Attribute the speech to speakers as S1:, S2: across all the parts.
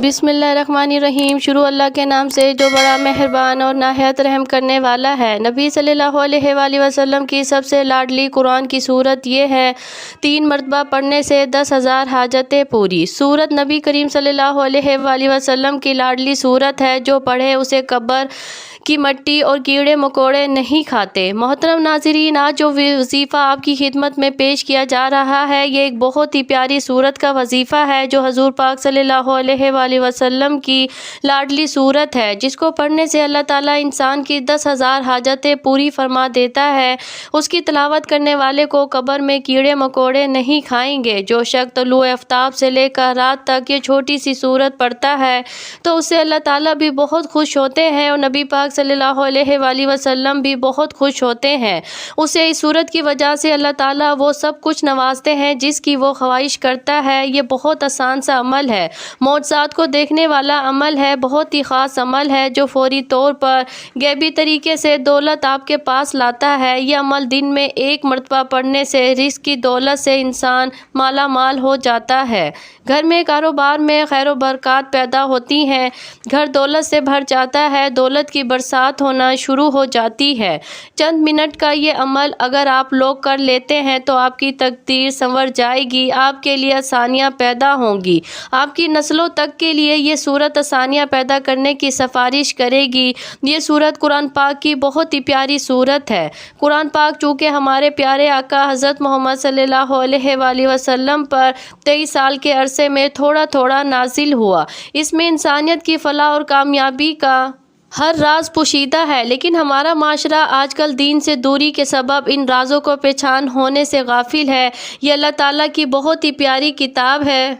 S1: بسم اللہ الرحمن الرحیم۔ شروع اللہ کے نام سے جو بڑا مہربان اور نہایت رحم کرنے والا ہے۔ نبی صلی اللہ علیہ وآلہ وسلم کی سب سے لاڈلی قرآن کی سورت یہ ہے، 3 مرتبہ پڑھنے سے 10,000 حاجتیں پوری۔ سورت نبی کریم صلی اللہ علیہ وآلہ وسلم کی لاڈلی سورت ہے، جو پڑھے اسے قبر کی مٹی اور کیڑے مکوڑے نہیں کھاتے۔ محترم ناظرین، آج جو وظیفہ آپ کی خدمت میں پیش کیا جا رہا ہے، یہ ایک بہت ہی پیاری سورت کا وظیفہ ہے، جو حضور پاک صلی اللہ علیہ وآلہ وسلم کی لاڈلی سورت ہے، جس کو پڑھنے سے اللہ تعالیٰ انسان کی 10,000 حاجتیں پوری فرما دیتا ہے۔ اس کی تلاوت کرنے والے کو قبر میں کیڑے مکوڑے نہیں کھائیں گے۔ جو شخص طلوع آفتاب سے لے کر رات تک یہ چھوٹی سی سورت پڑھتا ہے تو اس سے اللہ تعالیٰ بھی بہت خوش ہوتے ہیں، اور نبی پاک صلی اللہ علیہ وآلہ وسلم بھی بہت خوش ہوتے ہیں۔ اسے اس سورت کی وجہ سے اللہ تعالیٰ وہ سب کچھ نوازتے ہیں جس کی وہ خواہش کرتا ہے۔ یہ بہت آسان سا عمل ہے، معجزات کو دیکھنے والا عمل ہے، بہت ہی خاص عمل ہے، جو فوری طور پر غیبی طریقے سے دولت آپ کے پاس لاتا ہے۔ یہ عمل دن میں 1 مرتبہ پڑھنے سے رزق کی دولت سے انسان مالا مال ہو جاتا ہے۔ گھر میں کاروبار میں خیر و برکات پیدا ہوتی ہیں، گھر دولت سے بھر جاتا ہے، دولت کی برسات ہونا شروع ہو جاتی ہے۔ چند منٹ کا یہ عمل اگر آپ لوگ کر لیتے ہیں تو آپ کی تقدیر سنور جائے گی، آپ کے لیے آسانیاں پیدا ہوں گی، آپ کی نسلوں تک کے لیے یہ سورت آسانیاں پیدا کرنے کی سفارش کرے گی۔ یہ سورت قرآن پاک کی بہت ہی پیاری سورت ہے۔ قرآن پاک چونکہ ہمارے پیارے آقا حضرت محمد صلی اللہ علیہ وآلہ وسلم پر 23 سال کے عرصے میں تھوڑا تھوڑا نازل ہوا، اس میں انسانیت کی فلاح اور کامیابی کا ہر راز پوشیدہ ہے، لیکن ہمارا معاشرہ آج کل دین سے دوری کے سبب ان رازوں کو پہچان ہونے سے غافل ہے۔ یہ اللہ تعالیٰ کی بہت ہی پیاری کتاب ہے،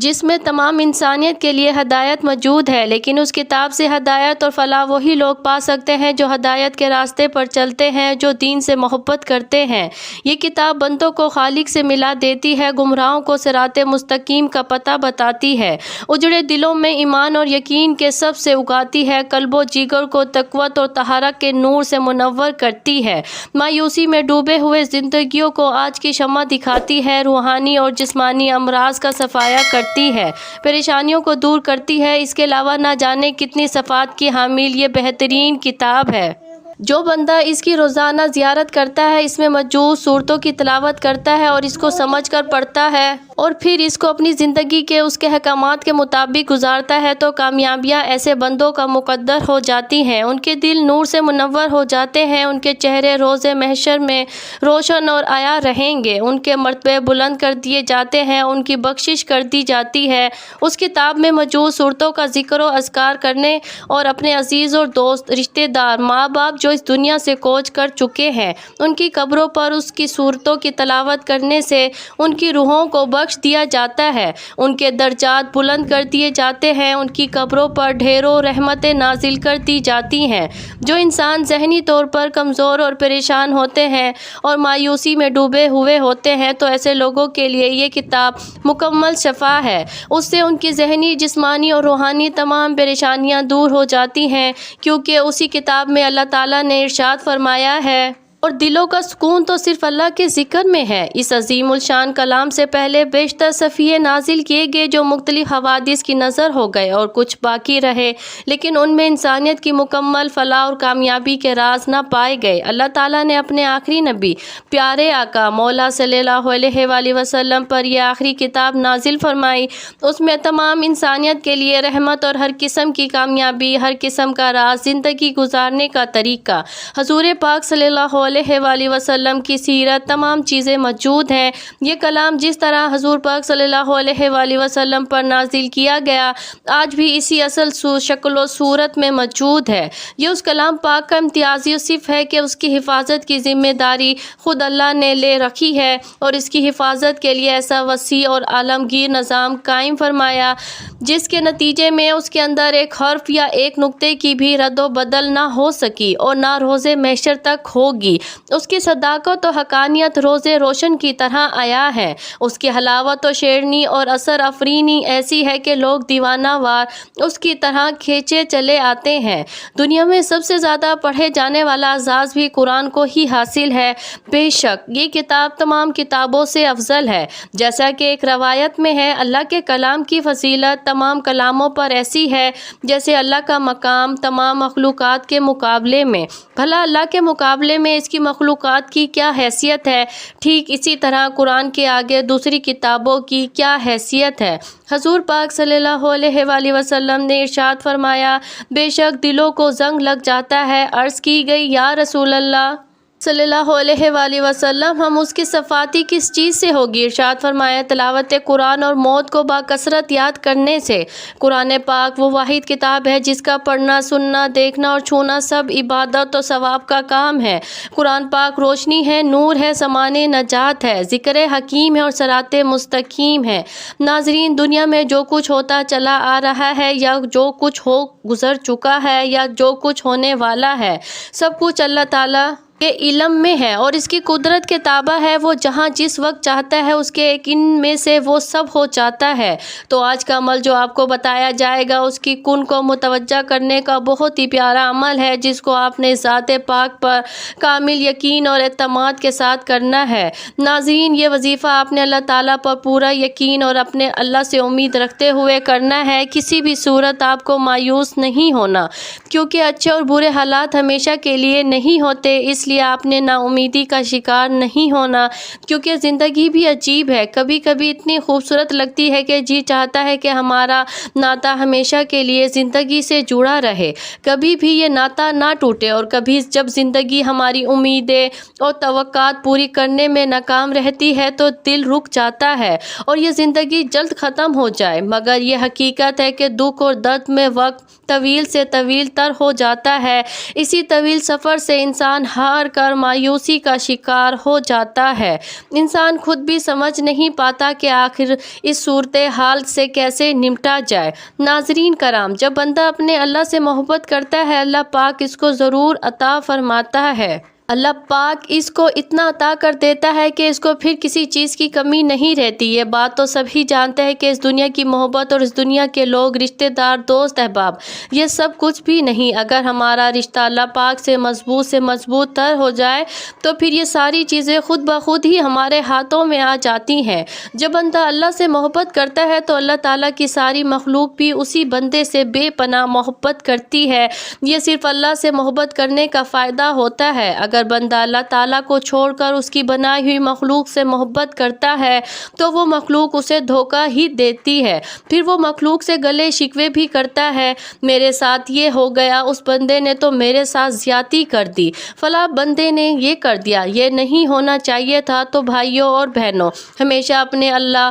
S1: جس میں تمام انسانیت کے لیے ہدایت موجود ہے، لیکن اس کتاب سے ہدایت اور فلاح وہی لوگ پا سکتے ہیں جو ہدایت کے راستے پر چلتے ہیں، جو دین سے محبت کرتے ہیں۔ یہ کتاب بندوں کو خالق سے ملا دیتی ہے، گمراہوں کو صراط مستقیم کا پتہ بتاتی ہے، اجڑے دلوں میں ایمان اور یقین کے سب سے اگاتی ہے، قلب و جگر کو تقویت اور طہارت کے نور سے منور کرتی ہے، مایوسی میں ڈوبے ہوئے زندگیوں کو آج کی شمع دکھاتی ہے، روحانی اور جسمانی امراض کا صفایا کرتی ہے، پریشانیوں کو دور کرتی ہے۔ اس کے علاوہ نہ جانے کتنی صفات کی حامل یہ بہترین کتاب ہے۔ جو بندہ اس کی روزانہ زیارت کرتا ہے، اس میں موجود صورتوں کی تلاوت کرتا ہے اور اس کو سمجھ کر پڑھتا ہے، اور پھر اس کو اپنی زندگی کے اس کے احکامات کے مطابق گزارتا ہے، تو کامیابیاں ایسے بندوں کا مقدر ہو جاتی ہیں، ان کے دل نور سے منور ہو جاتے ہیں، ان کے چہرے روز محشر میں روشن اور عیاں رہیں گے، ان کے مرتبے بلند کر دیے جاتے ہیں، ان کی بخشش کر دی جاتی ہے۔ اس کتاب میں موجود صورتوں کا ذکر و اذکار کرنے اور اپنے عزیز اور دوست، رشتہ دار، ماں باپ جو اس دنیا سے کوچ کر چکے ہیں، ان کی قبروں پر اس کی صورتوں کی تلاوت کرنے سے ان کی روحوں کو بخش دیا جاتا ہے، ان کے درجات بلند کر دیے جاتے ہیں، ان کی قبروں پر ڈھیروں رحمتیں نازل کر دی جاتی ہیں۔ جو انسان ذہنی طور پر کمزور اور پریشان ہوتے ہیں اور مایوسی میں ڈوبے ہوئے ہوتے ہیں، تو ایسے لوگوں کے لیے یہ کتاب مکمل شفا ہے۔ اس سے ان کی ذہنی، جسمانی اور روحانی تمام پریشانیاں دور ہو جاتی ہیں، کیونکہ اسی کتاب میں اللہ تعالیٰ نے ارشاد فرمایا ہے، اور دلوں کا سکون تو صرف اللہ کے ذکر میں ہے۔ اس عظیم الشان کلام سے پہلے بیشتر صفحے نازل کیے گئے جو مختلف حوادث کی نظر ہو گئے، اور کچھ باقی رہے، لیکن ان میں انسانیت کی مکمل فلاح اور کامیابی کے راز نہ پائے گئے۔ اللہ تعالیٰ نے اپنے آخری نبی، پیارے آقا مولا صلی اللہ علیہ وآلہ وسلم پر یہ آخری کتاب نازل فرمائی۔ اس میں تمام انسانیت کے لیے رحمت اور ہر قسم کی کامیابی، ہر قسم کا راز، زندگی گزارنے کا طریقہ، حضور پاک صلی اللہ علیہ وآلہ وسلم کی سیرت، تمام چیزیں موجود ہیں۔ یہ کلام جس طرح حضور پاک صلی اللہ علیہ وآلہ وسلم پر نازل کیا گیا، آج بھی اسی اصل شکل و صورت میں موجود ہے۔ یہ اس کلام پاک کا امتیازی صف ہے کہ اس کی حفاظت کی ذمہ داری خود اللہ نے لے رکھی ہے، اور اس کی حفاظت کے لیے ایسا وسیع اور عالمگیر نظام قائم فرمایا، جس کے نتیجے میں اس کے اندر ایک حرف یا ایک نقطے کی بھی رد و بدل نہ ہو سکی اور نہ روز محشر تک ہوگی۔ اس کی صداقت و حقانیت روز روشن کی طرح آیا ہے۔ اس کی حلاوت و شیرینی اور اثر افرینی ایسی ہے کہ لوگ دیوانہ وار اس کی طرح کھینچے چلے آتے ہیں۔ دنیا میں سب سے زیادہ پڑھے جانے والا اعزاز بھی قرآن کو ہی حاصل ہے۔ بے شک یہ کتاب تمام کتابوں سے افضل ہے۔ جیسا کہ ایک روایت میں ہے، اللہ کے کلام کی فضیلت تمام کلاموں پر ایسی ہے جیسے اللہ کا مقام تمام مخلوقات کے مقابلے میں۔ بھلا اللہ کے مقابلے میں اس کی مخلوقات کی کیا حیثیت ہے؟ ٹھیک اسی طرح قرآن کے آگے دوسری کتابوں کی کیا حیثیت ہے؟ حضور پاک صلی اللہ علیہ وآلہ وسلم نے ارشاد فرمایا، بے شک دلوں کو زنگ لگ جاتا ہے۔ عرض کی گئی، یا رسول اللہ صلی اللہ علیہ وآلہ وسلم، ہم اس کی صفاتی کس چیز سے ہوگی؟ ارشاد فرمایا، تلاوت قرآن اور موت کو باکثرت یاد کرنے سے۔ قرآن پاک وہ واحد کتاب ہے جس کا پڑھنا، سننا، دیکھنا اور چھونا سب عبادت و ثواب کا کام ہے۔ قرآن پاک روشنی ہے، نور ہے، سامان نجات ہے، ذکر حکیم ہے اور صراط مستقیم ہے۔ ناظرین، دنیا میں جو کچھ ہوتا چلا آ رہا ہے یا جو کچھ ہو گزر چکا ہے یا جو کچھ ہونے والا ہے، سب کچھ اللہ تعالیٰ کے علم میں ہے اور اس کی قدرت کے تابع ہے۔ وہ جہاں جس وقت چاہتا ہے اس کے ایک ان میں سے وہ سب ہو جاتا ہے۔ تو آج کا عمل جو آپ کو بتایا جائے گا اس کی کن کو متوجہ کرنے کا بہت ہی پیارا عمل ہے جس کو آپ نے ذات پاک پر کامل یقین اور اعتماد کے ساتھ کرنا ہے۔ ناظرین، یہ وظیفہ آپ نے اللہ تعالیٰ پر پورا یقین اور اپنے اللہ سے امید رکھتے ہوئے کرنا ہے۔ کسی بھی صورت آپ کو مایوس نہیں ہونا، کیونکہ اچھے اور برے حالات ہمیشہ کے لیے نہیں ہوتے۔ اس لیے آپ نے نا امیدی کا شکار نہیں ہونا، کیونکہ زندگی بھی عجیب ہے، کبھی کبھی اتنی خوبصورت لگتی ہے کہ جی چاہتا ہے کہ ہمارا ناطہ ہمیشہ کے لیے زندگی سے جڑا رہے، کبھی بھی یہ ناطہ نہ ٹوٹے۔ اور کبھی جب زندگی ہماری امیدیں اور توقعات پوری کرنے میں ناکام رہتی ہے تو دل رک جاتا ہے اور یہ زندگی جلد ختم ہو جائے، مگر یہ حقیقت ہے کہ دکھ اور درد میں وقت طویل سے طویل تر ہو جاتا ہے۔ اسی طویل سفر سے انسان ہار کر مایوسی کا شکار ہو جاتا ہے۔ انسان خود بھی سمجھ نہیں پاتا کہ آخر اس صورتحال سے کیسے نمٹا جائے۔ ناظرین کرام، جب بندہ اپنے اللہ سے محبت کرتا ہے، اللہ پاک اس کو ضرور عطا فرماتا ہے۔ اللہ پاک اس کو اتنا عطا کر دیتا ہے کہ اس کو پھر کسی چیز کی کمی نہیں رہتی۔ یہ بات تو سبھی جانتے ہیں کہ اس دنیا کی محبت اور اس دنیا کے لوگ، رشتہ دار، دوست احباب، یہ سب کچھ بھی نہیں۔ اگر ہمارا رشتہ اللہ پاک سے مضبوط تر ہو جائے تو پھر یہ ساری چیزیں خود بخود ہی ہمارے ہاتھوں میں آ جاتی ہیں۔ جب بندہ اللہ سے محبت کرتا ہے تو اللہ تعالیٰ کی ساری مخلوق بھی اسی بندے سے بے پناہ محبت کرتی ہے۔ یہ صرف اللہ سے محبت کرنے کا فائدہ ہوتا ہے۔ اگر بندہ اللہ تعالیٰ کو چھوڑ کر اس کی بنائی ہوئی مخلوق سے محبت کرتا ہے تو وہ مخلوق اسے دھوکہ ہی دیتی ہے۔ پھر وہ مخلوق سے گلے شکوے بھی کرتا ہے، میرے ساتھ یہ ہو گیا، اس بندے نے تو میرے ساتھ زیادتی کر دی، فلاں بندے نے یہ کر دیا، یہ نہیں ہونا چاہیے تھا۔ تو بھائیوں اور بہنوں، ہمیشہ اپنے اللہ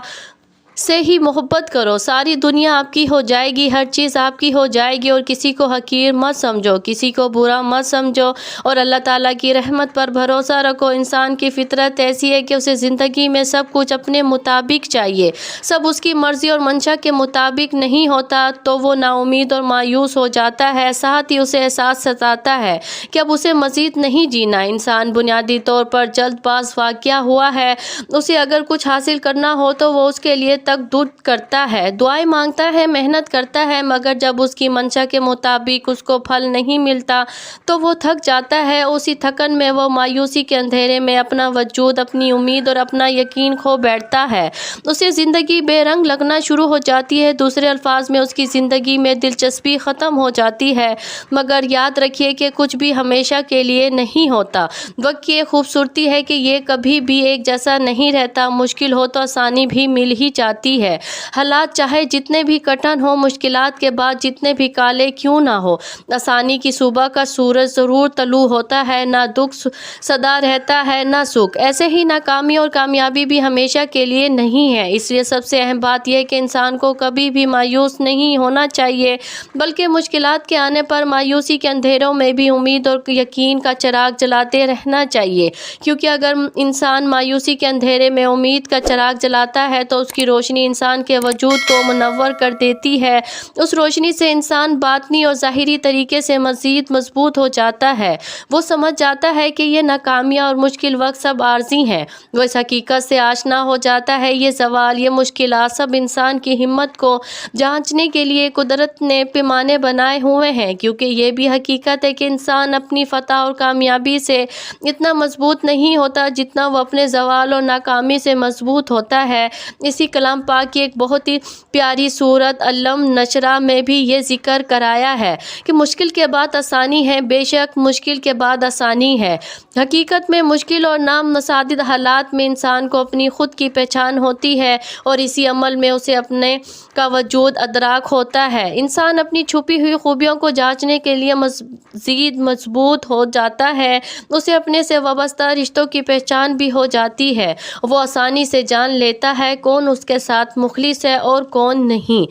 S1: سے ہی محبت کرو، ساری دنیا آپ کی ہو جائے گی، ہر چیز آپ کی ہو جائے گی، اور کسی کو حقیر مت سمجھو، کسی کو برا مت سمجھو، اور اللہ تعالیٰ کی رحمت پر بھروسہ رکھو۔ انسان کی فطرت ایسی ہے کہ اسے زندگی میں سب کچھ اپنے مطابق چاہیے، سب اس کی مرضی اور منشا کے مطابق نہیں ہوتا تو وہ نا امید اور مایوس ہو جاتا ہے۔ ساتھ ہی اسے احساس ستاتا ہے کہ اب اسے مزید نہیں جینا۔ انسان بنیادی طور پر جلد باز واقع ہوا ہے، اسے اگر کچھ حاصل کرنا ہو تو وہ اس کے لیے تک دور کرتا ہے، دعائیں مانگتا ہے، محنت کرتا ہے، مگر جب اس کی منشا کے مطابق اس کو پھل نہیں ملتا تو وہ تھک جاتا ہے۔ اسی تھکن میں وہ مایوسی کے اندھیرے میں اپنا وجود، اپنی امید اور اپنا یقین کھو بیٹھتا ہے۔ اسے زندگی بے رنگ لگنا شروع ہو جاتی ہے، دوسرے الفاظ میں اس کی زندگی میں دلچسپی ختم ہو جاتی ہے۔ مگر یاد رکھیے کہ کچھ بھی ہمیشہ کے لیے نہیں ہوتا۔ وقت کی ایک خوبصورتی ہے کہ یہ کبھی بھی ایک جیسا نہیں رہتا، مشکل ہو تو آسانی بھی مل ہی جاتی ہے۔ حالات چاہے جتنے بھی کٹھن ہو، مشکلات کے بعد جتنے بھی کالے کیوں نہ ہو، آسانی کی صبح کا سورج ضرور طلوع ہوتا ہے، نہ دکھ سدا رہتا ہے نہ سکھ۔ ایسے ہی ناکامی اور کامیابی بھی ہمیشہ کے لیے نہیں ہے۔ اس لیے سب سے اہم بات یہ ہے کہ انسان کو کبھی بھی مایوس نہیں ہونا چاہیے، بلکہ مشکلات کے آنے پر مایوسی کے اندھیروں میں بھی امید اور یقین کا چراغ جلاتے رہنا چاہیے، کیونکہ اگر انسان مایوسی کے اندھیرے میں امید کا چراغ جلاتا ہے تو اس کی روشنی روشنی انسان کے وجود کو منور کر دیتی ہے۔ اس روشنی سے انسان باطنی اور ظاہری طریقے سے مزید مضبوط ہو جاتا ہے۔ وہ سمجھ جاتا ہے کہ یہ ناکامیاں اور مشکل وقت سب عارضی ہیں۔ وہ اس حقیقت سے آشنا ہو جاتا ہے یہ زوال، یہ مشکلات سب انسان کی ہمت کو جانچنے کے لیے قدرت نے پیمانے بنائے ہوئے ہیں، کیونکہ یہ بھی حقیقت ہے کہ انسان اپنی فتح اور کامیابی سے اتنا مضبوط نہیں ہوتا جتنا وہ اپنے زوال اور ناکامی سے مضبوط ہوتا ہے۔ اسی کلام پاک کی ایک بہت ہی پیاری سورت علم نشرہ میں بھی یہ ذکر کرایا ہے کہ مشکل کے بعد آسانی ہے، بے شک مشکل کے بعد آسانی ہے۔ حقیقت میں مشکل اور نامتعدد حالات میں انسان کو اپنی خود کی پہچان ہوتی ہے اور اسی عمل میں اسے اپنے کا وجود ادراک ہوتا ہے۔ انسان اپنی چھپی ہوئی خوبیوں کو جانچنے کے لیے مزید مضبوط ہو جاتا ہے، اسے اپنے سے وابستہ رشتوں کی پہچان بھی ہو جاتی ہے، وہ آسانی سے جان لیتا ہے کون اس کے ساتھ مخلص ہے اور کون نہیں۔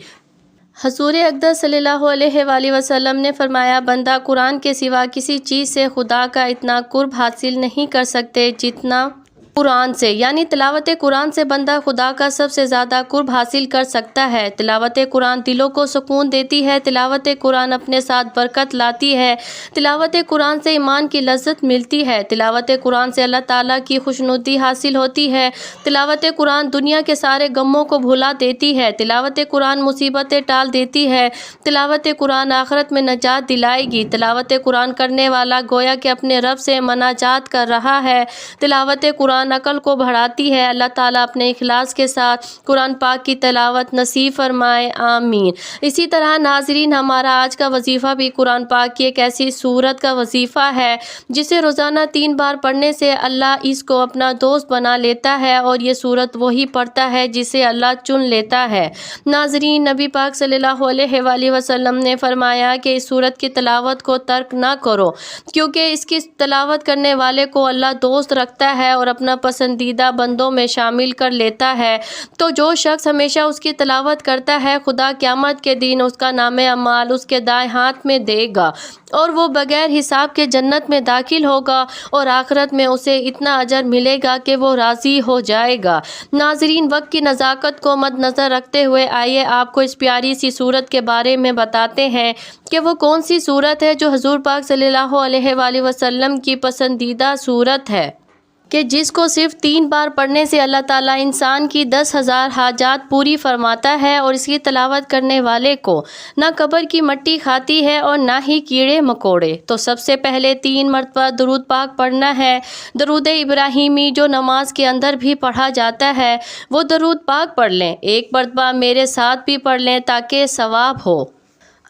S1: حضور اقدس صلی اللہ علیہ وآلہ وسلم نے فرمایا، بندہ قرآن کے سوا کسی چیز سے خدا کا اتنا قرب حاصل نہیں کر سکتے جتنا قرآن سے، یعنی تلاوت قرآن سے بندہ خدا کا سب سے زیادہ قرب حاصل کر سکتا ہے۔ تلاوت قرآن دلوں کو سکون دیتی ہے، تلاوت قرآن اپنے ساتھ برکت لاتی ہے، تلاوت قرآن سے ایمان کی لذت ملتی ہے، تلاوت قرآن سے اللہ تعالیٰ کی خوشنودی حاصل ہوتی ہے، تلاوت قرآن دنیا کے سارے غموں کو بھلا دیتی ہے، تلاوت قرآن مصیبتیں ٹال دیتی ہے، تلاوت قرآن آخرت میں نجات دلائے گی۔ تلاوت قرآن کرنے والا گویا کہ اپنے رب سے مناجات کر رہا ہے۔ تلاوت قرآن عقل کو بڑھاتی ہے۔ اللہ تعالیٰ اپنے اخلاص کے ساتھ قرآن پاک کی تلاوت نصیب فرمائے، آمین۔ اسی طرح ناظرین، ہمارا آج کا وظیفہ بھی قرآن پاک کی ایک ایسی سورت کا وظیفہ ہے جسے روزانہ 3 بار پڑھنے سے اللہ اس کو اپنا دوست بنا لیتا ہے، اور یہ سورت وہی پڑھتا ہے جسے اللہ چن لیتا ہے۔ ناظرین، نبی پاک صلی اللہ علیہ وآلہ وسلم نے فرمایا کہ اس سورت کی تلاوت کو ترک نہ کرو، کیونکہ اس کی تلاوت کرنے والے کو اللہ دوست رکھتا ہے اور اپنا پسندیدہ بندوں میں شامل کر لیتا ہے۔ تو جو شخص ہمیشہ اس کی تلاوت کرتا ہے، خدا قیامت کے دن اس کا نام اعمال اس کے دائیں ہاتھ میں دے گا اور وہ بغیر حساب کے جنت میں داخل ہوگا، اور آخرت میں اسے اتنا اجر ملے گا کہ وہ راضی ہو جائے گا۔ ناظرین، وقت کی نزاکت کو مد نظر رکھتے ہوئے آئیے آپ کو اس پیاری سی سورت کے بارے میں بتاتے ہیں کہ وہ کون سی سورت ہے جو حضور پاک صلی اللہ علیہ وآلہ وسلم کی پسندیدہ سورت ہے، کہ جس کو صرف 3 بار پڑھنے سے اللہ تعالیٰ انسان کی 10,000 حاجات پوری فرماتا ہے، اور اس کی تلاوت کرنے والے کو نہ قبر کی مٹی کھاتی ہے اور نہ ہی کیڑے مکوڑے۔ تو سب سے پہلے 3 مرتبہ درود پاک پڑھنا ہے۔ درود ابراہیمی جو نماز کے اندر بھی پڑھا جاتا ہے، وہ درود پاک پڑھ لیں، 1 مرتبہ میرے ساتھ بھی پڑھ لیں تاکہ ثواب ہو۔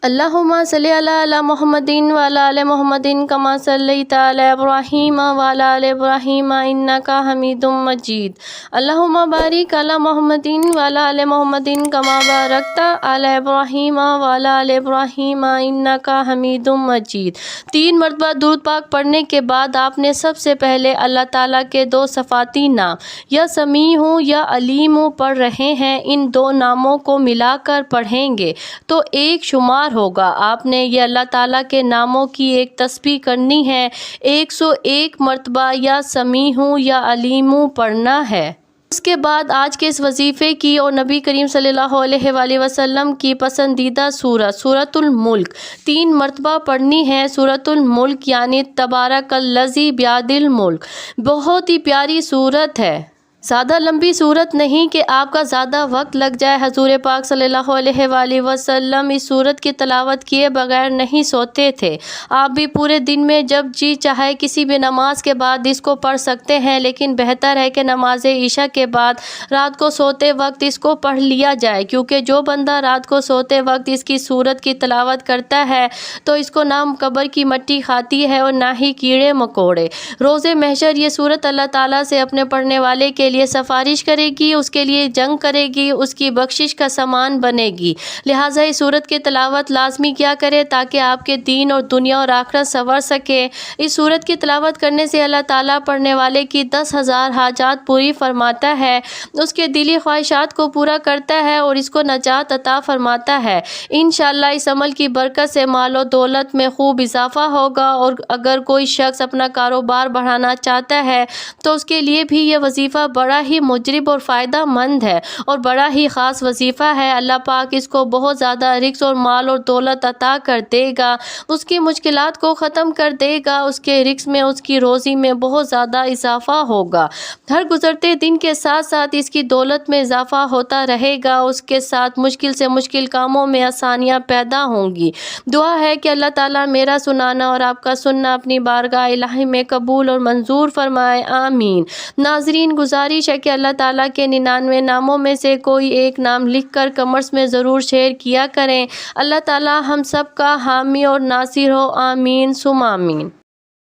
S1: اللہم صلی علی محمد وعلی آل محمد کما صلیت علی ابراہیم وعلی آل ابراہیم انک حمید مجید۔ اللہم بارک علی محمد وعلی آل محمد کما بارکت علی ابراہیم وعلی آل ابراہیم انک حمید مجید۔ 3 مرتبہ درود پاک پڑھنے کے بعد آپ نے سب سے پہلے اللہ تعالیٰ کے 2 صفاتی نام یا سمیع ہوں یا علیم ہوں پڑھ رہے ہیں، ان 2 ناموں کو ملا کر پڑھیں گے تو 1 شمار ہوگا۔ آپ نے یہ اللہ تعالیٰ کے ناموں کی ایک تسبیح کرنی ہے، 101 مرتبہ یا سمیع ہوں یا علیم ہوں پڑھنا ہے۔ اس کے بعد آج کے اس وظیفے کی اور نبی کریم صلی اللہ علیہ وآلہ وسلم کی پسندیدہ سورت سورۃ الملک 3 مرتبہ پڑھنی ہے۔ سورۃ الملک یعنی تبارک الذی بیدہ الملک، بہت ہی پیاری سورت ہے، زیادہ لمبی صورت نہیں کہ آپ کا زیادہ وقت لگ جائے۔ حضور پاک صلی اللہ علیہ وآلہ وسلم اس صورت کی تلاوت کیے بغیر نہیں سوتے تھے۔ آپ بھی پورے دن میں جب جی چاہے کسی بھی نماز کے بعد اس کو پڑھ سکتے ہیں، لیکن بہتر ہے کہ نماز عشاء کے بعد رات کو سوتے وقت اس کو پڑھ لیا جائے، کیونکہ جو بندہ رات کو سوتے وقت اس کی صورت کی تلاوت کرتا ہے تو اس کو نہ قبر کی مٹی کھاتی ہے اور نہ ہی کیڑے مکوڑے۔ روز محشر یہ صورت اللہ تعالیٰ سے اپنے پڑھنے والے کے لیے سفارش کرے گی، اس کے لیے جنگ کرے گی، اس کی بخشش کا سامان بنے گی۔ لہٰذا اس سورت کی تلاوت لازمی کیا کرے تاکہ آپ کے دین اور دنیا اور آخرت سنور سکے۔ اس سورت کی تلاوت کرنے سے اللہ تعالیٰ پڑھنے والے کی 10,000 حاجات پوری فرماتا ہے، اس کے دلی خواہشات کو پورا کرتا ہے اور اس کو نجات عطا فرماتا ہے۔ انشاءاللہ اس عمل کی برکت سے مال و دولت میں خوب اضافہ ہوگا، اور اگر کوئی شخص اپنا کاروبار بڑھانا چاہتا ہے تو اس کے لیے بھی یہ وظیفہ بڑا ہی مجرب اور فائدہ مند ہے اور بڑا ہی خاص وظیفہ ہے۔ اللہ پاک اس کو بہت زیادہ رزق اور مال اور دولت عطا کر دے گا، اس کی مشکلات کو ختم کر دے گا، اس کے رزق میں، اس کی روزی میں بہت زیادہ اضافہ ہوگا۔ ہر گزرتے دن کے ساتھ ساتھ اس کی دولت میں اضافہ ہوتا رہے گا، اس کے ساتھ مشکل سے مشکل کاموں میں آسانیاں پیدا ہوں گی۔ دعا ہے کہ اللہ تعالیٰ میرا سنانا اور آپ کا سننا اپنی بارگاہ الہی میں قبول اور منظور فرمائے، آمین۔ ناظرین، گزارش ہے کہ اللہ تعالیٰ کے 99 ناموں میں سے کوئی ایک نام لکھ کر کمنٹس میں ضرور شیئر کیا کریں۔ اللہ تعالیٰ ہم سب کا حامی اور ناصر ہو، آمین ثم آمین۔